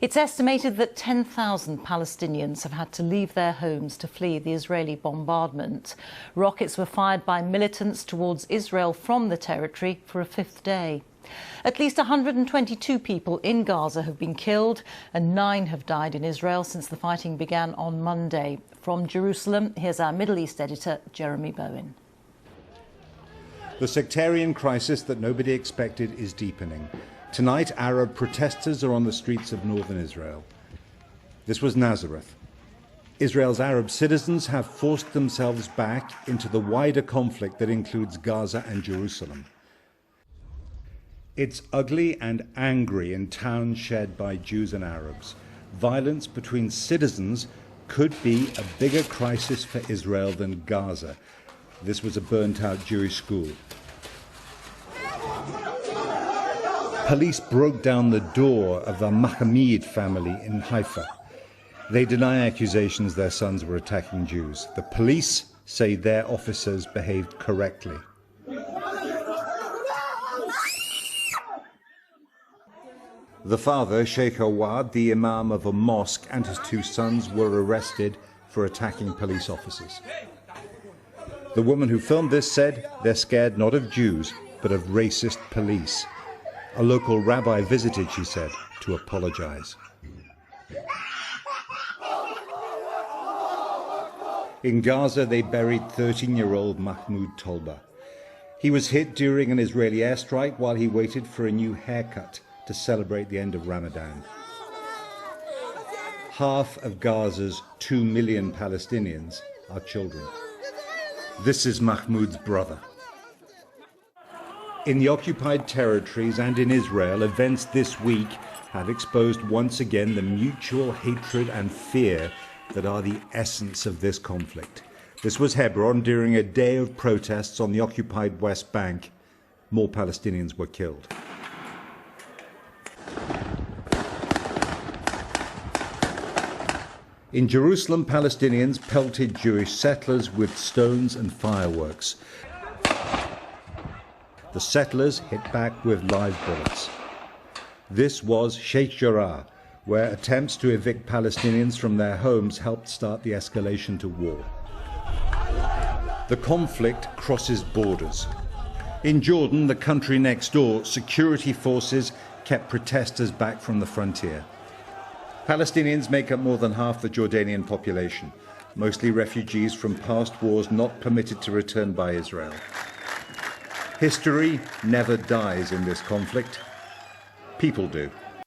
It's estimated that 10,000 Palestinians have had to leave their homes to flee the Israeli bombardment. Rockets were fired by militants towards Israel from the territory for a fifth day. At least 122 people in Gaza have been killed and 9 have died in Israel since the fighting began on Monday. From Jerusalem, here's our Middle East editor, Jeremy Bowen. The sectarian crisis that nobody expected is deepening. Tonight, Arab protesters are on the streets of northern Israel. This was Nazareth. Israel's Arab citizens have forced themselves back into the wider conflict that includes Gaza and Jerusalem. It's ugly and angry in towns shared by Jews and Arabs. Violence between citizens could be a bigger crisis for Israel than Gaza. This was a burnt-out Jewish school. Police broke down the door of the Mahmoud family in Haifa. They deny accusations their sons were attacking Jews. The police say their officers behaved correctly. The father, Sheikh Awad, the imam of a mosque, and his 2 sons were arrested for attacking police officers. The woman who filmed this said they're scared not of Jews, but of racist police. A local rabbi visited, she said, to apologize. In Gaza, they buried 13-year-old Mahmoud Tolba. He was hit during an Israeli airstrike while he waited for a new haircut to celebrate the end of Ramadan. Half of Gaza's 2 million Palestinians are children. This is Mahmoud's brother. In the occupied territories and in Israel, events this week have exposed once again the mutual hatred and fear that are the essence of this conflict. This was Hebron during a day of protests on the occupied West Bank. More Palestinians were killed. In Jerusalem, Palestinians pelted Jewish settlers with stones and fireworks. The settlers hit back with live bullets. This was Sheikh Jarrah, where attempts to evict Palestinians from their homes helped start the escalation to war. The conflict crosses borders. In Jordan, the country next door, security forces kept protesters back from the frontier. Palestinians make up more than half the Jordanian population, mostly refugees from past wars not permitted to return by Israel. History never dies in this conflict. People do.